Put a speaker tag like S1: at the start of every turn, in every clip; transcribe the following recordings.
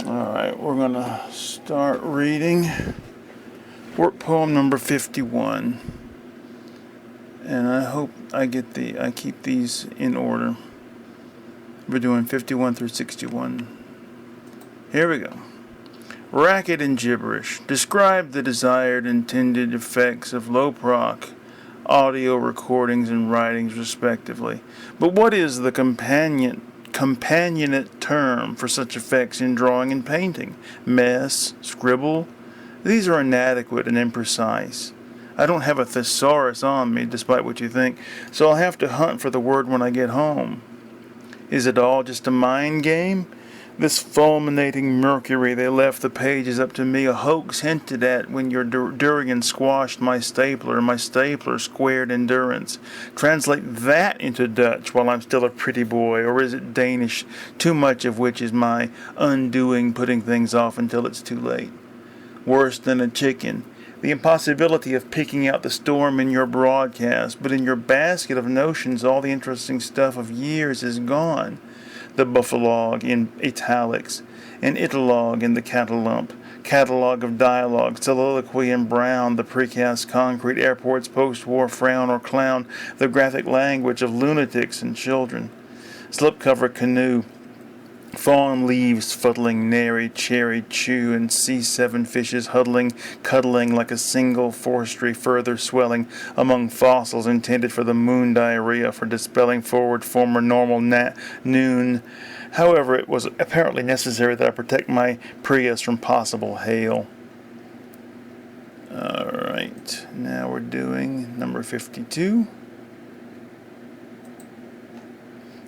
S1: Alright, we're going to start reading work poem number 51. And I hope I keep these in order. We're doing 51 through 61. Here we go. Racket and gibberish. Describe the desired intended effects of low-proc audio recordings and writings respectively. But what is the companionate term for such effects in drawing and painting? Mess? Scribble? These are inadequate and imprecise. I don't have a thesaurus on me, despite what you think, so I'll have to hunt for the word when I get home. Is it all just a mind game? This fulminating mercury they left the pages up to me, a hoax hinted at when your durian squashed my stapler squared endurance. Translate that into Dutch while I'm still a pretty boy, or is it Danish, too much of which is my undoing, putting things off until it's too late? Worse than a chicken. The impossibility of picking out the storm in your broadcast, but in your basket of notions all the interesting stuff of years is gone. The buffalog in italics, an italogue in the catalump, catalog of dialogue, soliloquy in brown, the precast concrete airport's post-war frown or clown, the graphic language of lunatics and children, slipcover canoe, fawn leaves fuddling, nary cherry chew, and C7 fishes cuddling like a single forestry further swelling among fossils intended for the moon diarrhea for dispelling forward former normal noon. However, it was apparently necessary that I protect my Prius from possible hail. Alright, now we're doing number 52.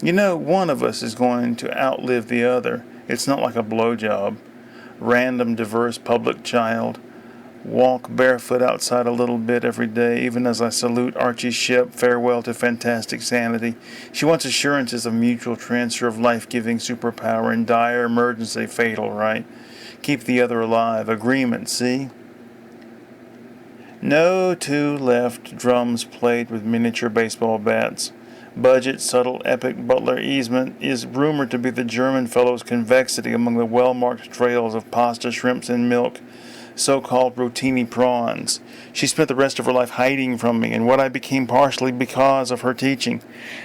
S1: You know, one of us is going to outlive the other. It's not like a blowjob. Random, diverse public child. Walk barefoot outside a little bit every day, even as I salute Archie Shep, farewell to fantastic sanity. She wants assurances of mutual transfer of life-giving superpower in dire emergency, fatal, right? Keep the other alive. Agreement, see? No two left, drums played with miniature baseball bats. Budget, subtle, epic butler easement is rumored to be the German fellow's convexity among the well-marked trails of pasta, shrimps, and milk, so-called rotini prawns. She spent the rest of her life hiding from me, and what I became partially because of her teaching.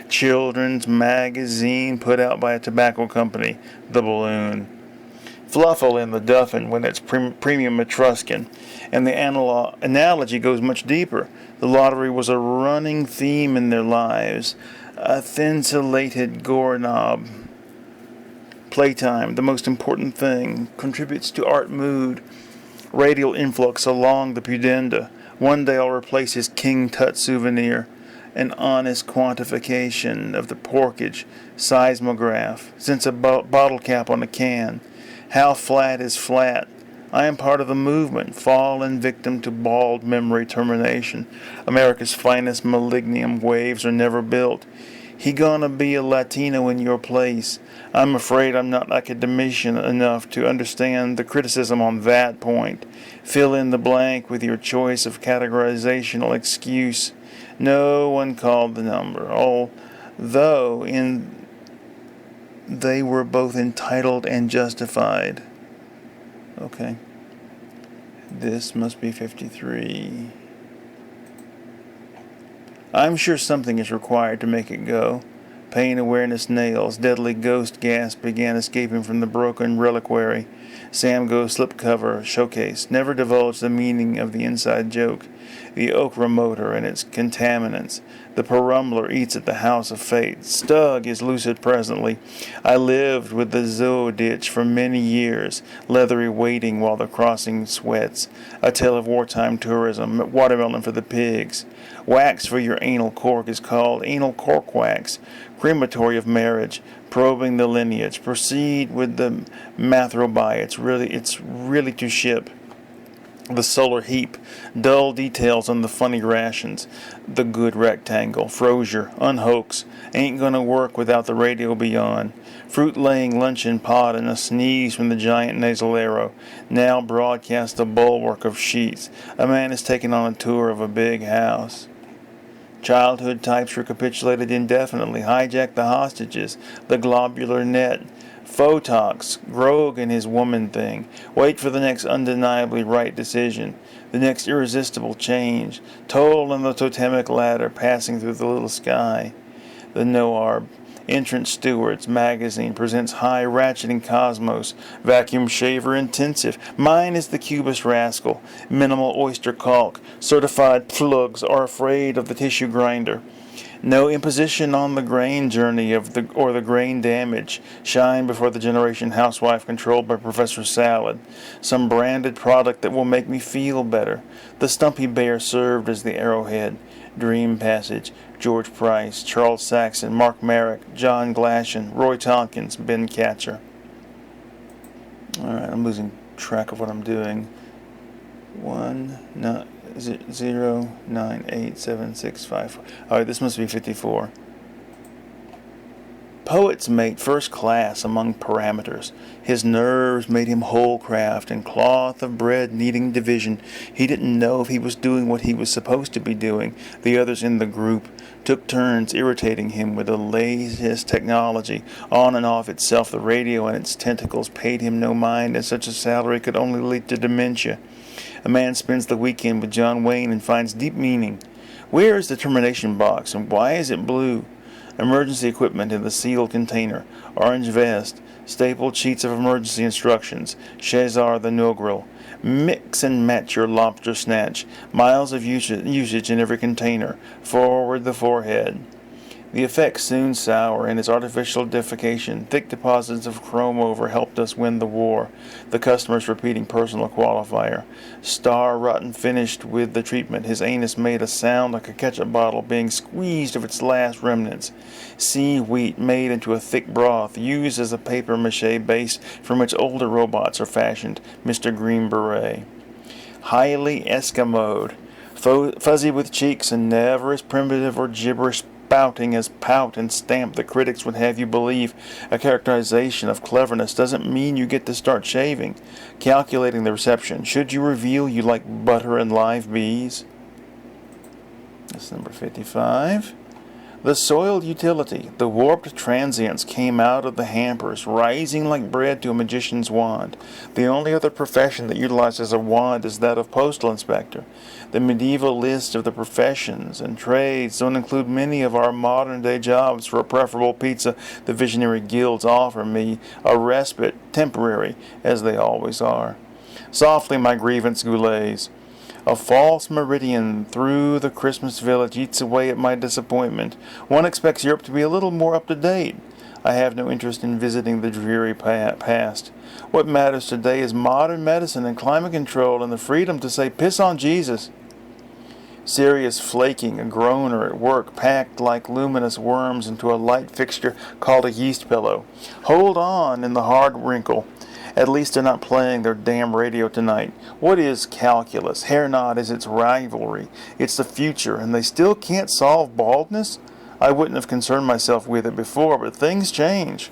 S1: Children's magazine put out by a tobacco company, The Balloon. Fluffle in the Duffin when it's premium Etruscan, and the analogy goes much deeper. The lottery was a running theme in their lives, a thin-salated doorknob. Playtime, the most important thing, contributes to art mood. Radial influx along the pudenda. One day I'll replace his King Tut souvenir. An honest quantification of the porkage, seismograph, since a bottle cap on a can. How flat is flat? I am part of the movement, fallen victim to bald memory termination. America's finest millennium waves are never built. He gonna be a Latino in your place. I'm afraid I'm not academician enough to understand the criticism on that point. Fill in the blank with your choice of categorizational excuse. No one called the number, although they were both entitled and justified. Okay. This must be 53. I'm sure something is required to make it go. Pain awareness nails. Deadly ghost gas began escaping from the broken reliquary. Sam goes slipcover showcase. Never divulged the meaning of the inside joke. The okra motor and its contaminants. The perumbler eats at the house of fate. Stug is lucid presently. I lived with the zoo ditch for many years, leathery waiting while the crossing sweats. A tale of wartime tourism. Watermelon for the pigs. Wax for your anal cork is called anal cork wax. Crematory of marriage. Probing the lineage. Proceed with the mathrobi. It's really to ship. The solar heap, dull details on the funny rations, the good rectangle, Frozier, unhoax, ain't gonna work without the radio beyond, fruit-laying luncheon pod and a sneeze from the giant nasal arrow, now broadcast a bulwark of sheets, a man is taking on a tour of a big house. Childhood types recapitulated indefinitely, hijack the hostages, the globular net, Photox, Grog and his woman thing. Wait for the next undeniably right decision, the next irresistible change. Toll on the totemic ladder passing through the little sky. The Noarb. Entrance Stewards magazine presents high ratcheting Cosmos, vacuum shaver intensive. Mine is the Cubist rascal, minimal oyster caulk. Certified plugs are afraid of the tissue grinder. No imposition on the grain journey or the grain damage. Shine before the generation housewife controlled by Professor Salad. Some branded product that will make me feel better. The Stumpy Bear served as the arrowhead. Dream Passage. George Price, Charles Saxon, Mark Merrick, John Glashan, Roy Tompkins, Ben Catcher. Alright, I'm losing track of what I'm doing. 190987654. Alright, this must be 54. Poet's mate first class among parameters. His nerves made him wholecraft and cloth of bread needing division. He didn't know if he was doing what he was supposed to be doing. The others in the group took turns irritating him with the latest technology. On and off itself, the radio and its tentacles paid him no mind, as such a salary could only lead to dementia. A man spends the weekend with John Wayne and finds deep meaning. Where is the termination box, and why is it blue? Emergency equipment in the sealed container. Orange vest. Stapled sheets of emergency instructions. Shazar the Nogril. Mix and match your lobster snatch. Miles of usage in every container. Forward the forehead. The effects soon sour in its artificial defecation. Thick deposits of chrome over helped us win the war. The customer's repeating personal qualifier. Star rotten finished with the treatment. His anus made a sound like a ketchup bottle being squeezed of its last remnants. Sea wheat made into a thick broth, used as a paper mache base from which older robots are fashioned. Mr. Green Beret. Highly Eskimoed. Fuzzy with cheeks and never as primitive or gibberish spouting as pout and stamp the critics would have you believe. A characterization of cleverness doesn't mean you get to start shaving. Calculating the reception. Should you reveal you like butter and live bees? That's number 55. The soiled utility, the warped transients came out of the hampers, rising like bread to a magician's wand. The only other profession that utilizes a wand is that of postal inspector. The medieval list of the professions and trades don't include many of our modern-day jobs. For a preferable pizza, the visionary guilds offer me a respite, temporary, as they always are. Softly my grievance goulays. A false meridian through the Christmas village eats away at my disappointment. One expects Europe to be a little more up-to-date. I have no interest in visiting the dreary past. What matters today is modern medicine and climate control and the freedom to say, piss on Jesus. Serious flaking, a groaner at work, packed like luminous worms into a light fixture called a yeast pillow. Hold on in the hard wrinkle. At least they're not playing their damn radio tonight. What is calculus? Hairknot is its rivalry. It's the future, and they still can't solve baldness? I wouldn't have concerned myself with it before, but things change.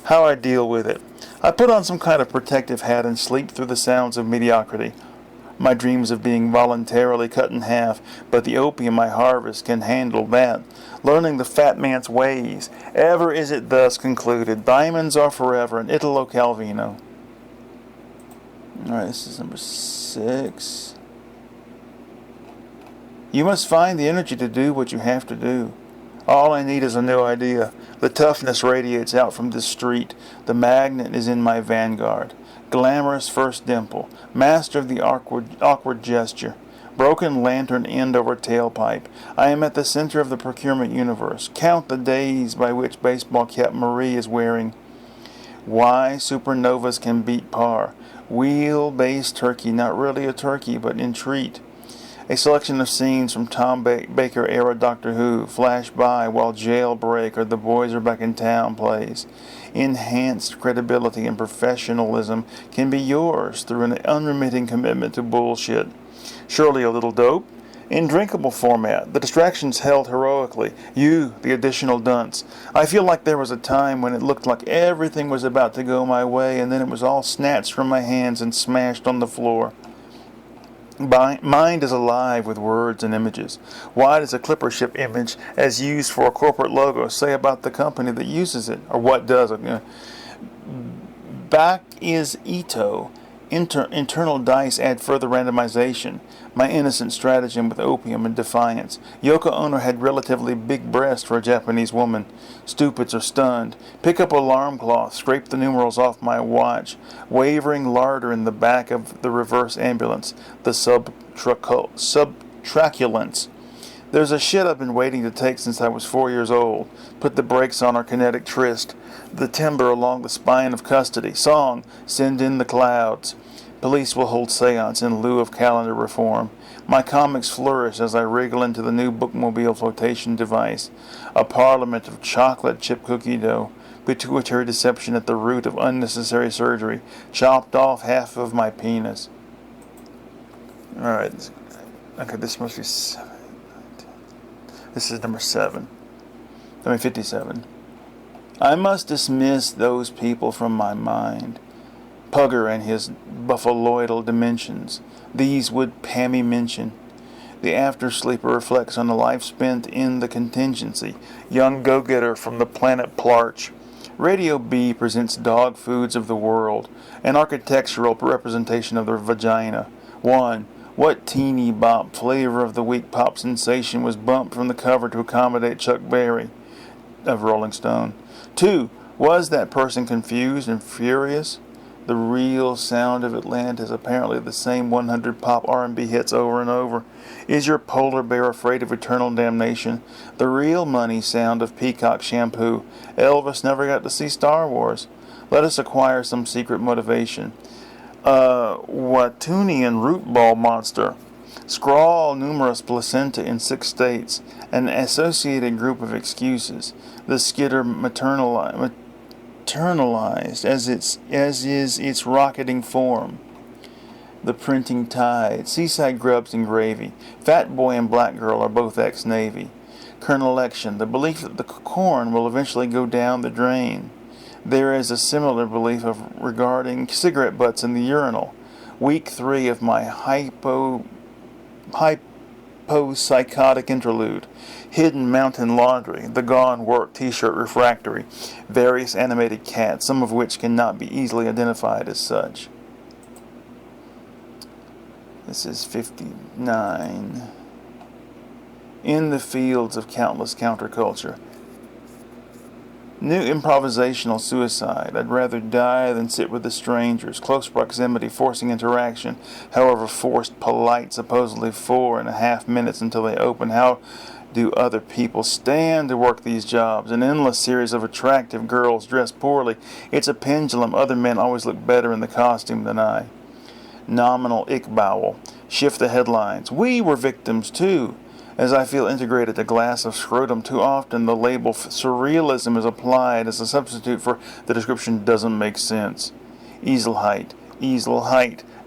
S1: How I deal with it. I put on some kind of protective hat and sleep through the sounds of mediocrity. My dreams of being voluntarily cut in half, but the opium I harvest can handle that. Learning the fat man's ways. Ever is it thus concluded. Diamonds are forever, and Italo Calvino. Alright, this is number 6. You must find the energy to do what you have to do. All I need is a new idea. The toughness radiates out from this street. The magnet is in my vanguard. Glamorous first dimple. Master of the awkward gesture. Broken lantern end over tailpipe. I am at the center of the procurement universe. Count the days by which baseball cap Marie is wearing. Why supernovas can beat par. Wheel-based turkey, not really a turkey, but in treat. A selection of scenes from Tom Baker era Doctor Who flash by while Jailbreak or The Boys Are Back in Town plays. Enhanced credibility and professionalism can be yours through an unremitting commitment to bullshit. Surely a little dope? In drinkable format, the distractions held heroically. You, the additional dunce. I feel like there was a time when it looked like everything was about to go my way, and then it was all snatched from my hands and smashed on the floor. Mind is alive with words and images. Why does a clipper ship image, as used for a corporate logo, say about the company that uses it? Or what does it? Back is Ito. Internal dice add further randomization. My innocent stratagem with opium and defiance. Yoko Ono had relatively big breasts for a Japanese woman. Stupids are stunned. Pick up alarm cloth. Scrape the numerals off my watch. Wavering larder in the back of the reverse ambulance. The subtraculence. There's a shit I've been waiting to take since I was 4 years old. Put the brakes on our kinetic tryst. The timber along the spine of custody. Song, send in the clouds. Police will hold seance in lieu of calendar reform. My comics flourish as I wriggle into the new bookmobile flotation device. A parliament of chocolate chip cookie dough. Pituitary deception at the root of unnecessary surgery. Chopped off half of my penis. Alright. Okay, this must be 7. This is number 7. 57. I must dismiss those people from my mind. Pugger and his buffaloidal dimensions. These would Pammy mention. The after-sleeper reflects on the life spent in the contingency. Young go-getter from the planet Plarch. Radio B presents dog foods of the world. An architectural representation of the vagina. 1. What teeny bop flavor of the week pop sensation was bumped from the cover to accommodate Chuck Berry of Rolling Stone? 2. Was that person confused and furious? The real sound of Atlanta is apparently the same 100 pop R&B hits over and over. Is your polar bear afraid of eternal damnation? The real money sound of Peacock shampoo. Elvis never got to see Star Wars. Let us acquire some secret motivation. Watunian root ball monster. Scrawl numerous placenta in 6 states. An associated group of excuses. The skitter maternalized as is its rocketing form. The printing tide. Seaside grubs and gravy. Fat boy and black girl are both ex-Navy. Colonelection. The belief that the corn will eventually go down the drain. There is a similar belief regarding cigarette butts in the urinal. Week 3 of my hypopsychotic interlude. Hidden mountain laundry. The Gone Work t-shirt refractory. Various animated cats, some of which cannot be easily identified as such. This is 59. In the fields of countless counterculture. New improvisational suicide. I'd rather die than sit with the strangers. Close proximity, forcing interaction. However forced, polite, supposedly 4.5 minutes until they open. How do other people stand to work these jobs? An endless series of attractive girls dressed poorly. It's a pendulum. Other men always look better in the costume than I. Nominal ick-bowel. Shift the headlines. We were victims too. As I feel integrated a glass of scrotum, too often the label surrealism is applied as a substitute for the description doesn't make sense. Easel height,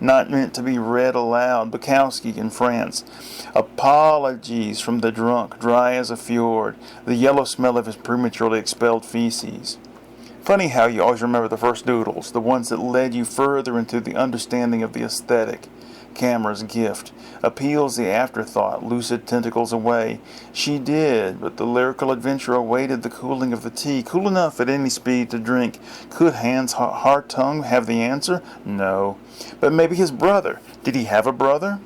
S1: not meant to be read aloud. Bukowski in France. Apologies from the drunk, dry as a fjord, the yellow smell of his prematurely expelled feces. Funny how you always remember the first doodles, the ones that led you further into the understanding of the aesthetic. Camera's gift. Appeals the afterthought, lucid tentacles away. She did, but the lyrical adventure awaited the cooling of the tea, cool enough at any speed to drink. Could Hans Hartung have the answer? No. But maybe his brother. Did he have a brother?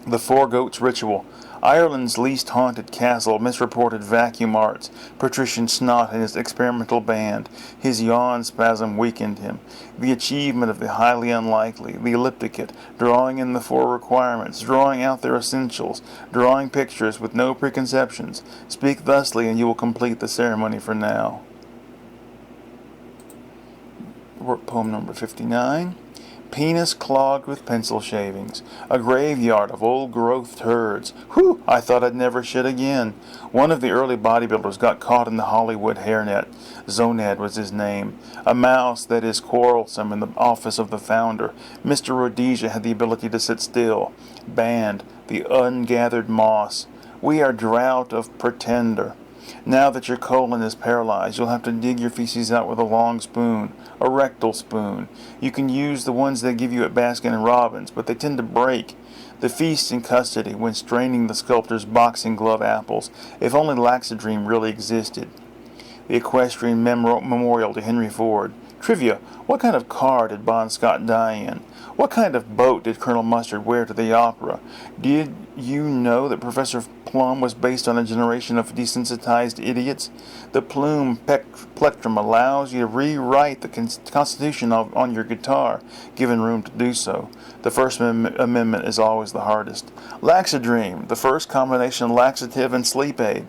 S1: The Four Goats Ritual. Ireland's least haunted castle, misreported vacuum arts, patrician snot and his experimental band. His yawn spasm weakened him. The achievement of the highly unlikely, the ellipticate, drawing in the 4 requirements, drawing out their essentials, drawing pictures with no preconceptions. Speak thusly and you will complete the ceremony for now. Work poem number 59. Penis clogged with pencil shavings. A graveyard of old-growth turds. Whew! I thought I'd never shit again. One of the early bodybuilders got caught in the Hollywood hairnet. Zonad was his name. A mouse that is quarrelsome in the office of the founder. Mr. Rhodesia had the ability to sit still. Banned. The ungathered moss. We are drought of pretender. Now that your colon is paralyzed, you'll have to dig your feces out with a long spoon, a rectal spoon. You can use the ones they give you at Baskin & Robbins, but they tend to break. The feast in custody when straining the sculptor's boxing glove apples. If only Laxadream really existed. The equestrian memorial to Henry Ford. Trivia: what kind of car did Bon Scott die in? What kind of boat did Colonel Mustard wear to the opera? Did you know that Professor Plum was based on a generation of desensitized idiots? The plume plectrum allows you to rewrite the Constitution on your guitar, given room to do so. The First Amendment is always the hardest. Laxadream, the first combination laxative and sleep aid.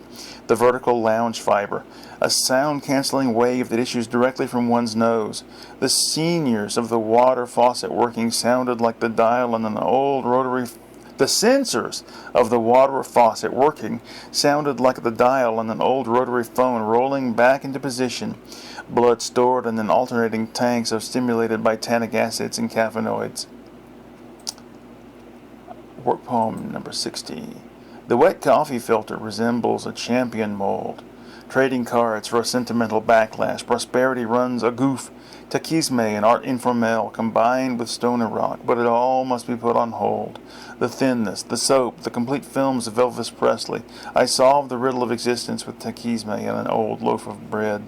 S1: The vertical lounge fiber, a sound-canceling wave that issues directly from one's nose. The seniors of the water faucet working sounded like the dial on an old rotary. The sensors of the water faucet working sounded like the dial on an old rotary phone rolling back into position. Blood stored in an alternating tanks of stimulated by tannic acids and caffeinoids. Work poem number 60. The wet coffee filter resembles a champion mold. Trading cards for a sentimental backlash. Prosperity runs a goof. Takisme and art informel combined with stoner rock, but it all must be put on hold. The thinness, the soap, the complete films of Elvis Presley. I solved the riddle of existence with Takisme and an old loaf of bread.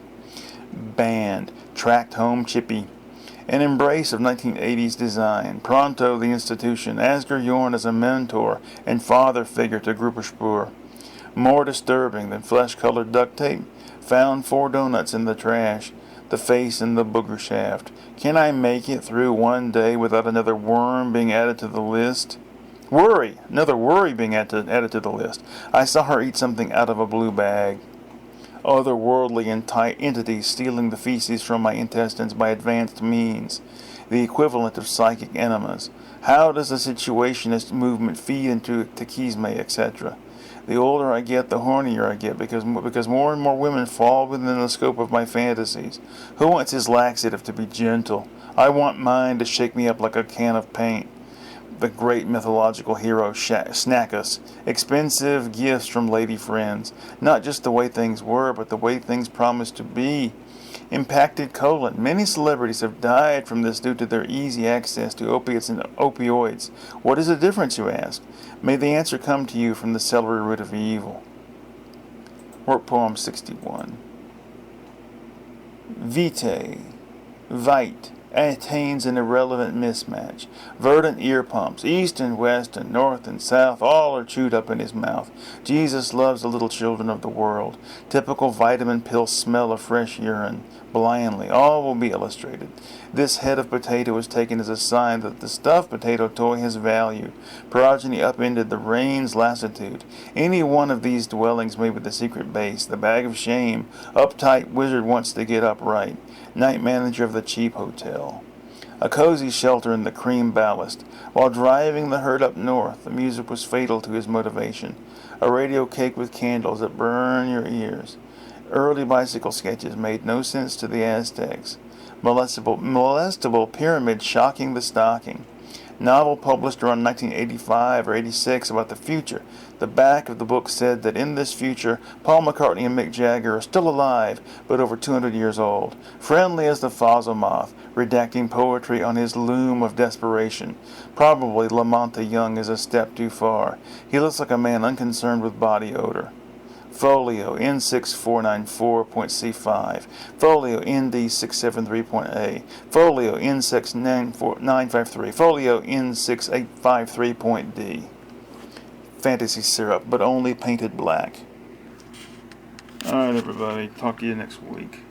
S1: Band, tracked home chippy. An embrace of 1980s design. Pronto the institution. Asger Jorn as a mentor and father figure to Gruppe Spur. More disturbing than flesh-colored duct tape. Found 4 donuts in the trash. The face in the booger shaft. Can I make it through one day without another worm being added to the list? Worry! Another worry being added to the list. I saw her eat something out of a blue bag. Otherworldly entities stealing the feces from my intestines by advanced means. The equivalent of psychic enemas. How does the situationist movement feed into Takisme, etc.? The older I get, the hornier I get, because more and more women fall within the scope of my fantasies. Who wants his laxative to be gentle? I want mine to shake me up like a can of paint. The great mythological hero Snackus. Expensive gifts from lady friends. Not just the way things were, but the way things promised to be. Impacted colon. Many celebrities have died from this due to their easy access to opiates and opioids. What is the difference, you ask? May the answer come to you from the celery root of evil. Work poem 61. Vitae, vite, attains an irrelevant mismatch. Verdant ear pumps, east and west and north and south, all are chewed up in his mouth. Jesus loves the little children of the world. Typical vitamin pill smell of fresh urine. Blindly, all will be illustrated. This head of potato is taken as a sign that the stuffed potato toy has value. Progeny upended the rain's lassitude. Any one of these dwellings may be the secret base, the bag of shame. Uptight wizard wants to get upright. Night manager of the cheap hotel. A cozy shelter in the cream ballast. While driving the herd up north, the music was fatal to his motivation. A radio cake with candles that burn your ears. Early bicycle sketches made no sense to the Aztecs. Molestable pyramid shocking the stocking. Novel published around 1985 or 86 about the future. The back of the book said that in this future, Paul McCartney and Mick Jagger are still alive, but over 200 years old. Friendly as the fossil moth, redacting poetry on his loom of desperation. Probably Lamonte Young is a step too far. He looks like a man unconcerned with body odor. Folio N6494.C5, Folio ND673.A, Folio N6953, Folio N6853.D. Fantasy syrup, but only painted black. Alright, everybody. Talk to you next week.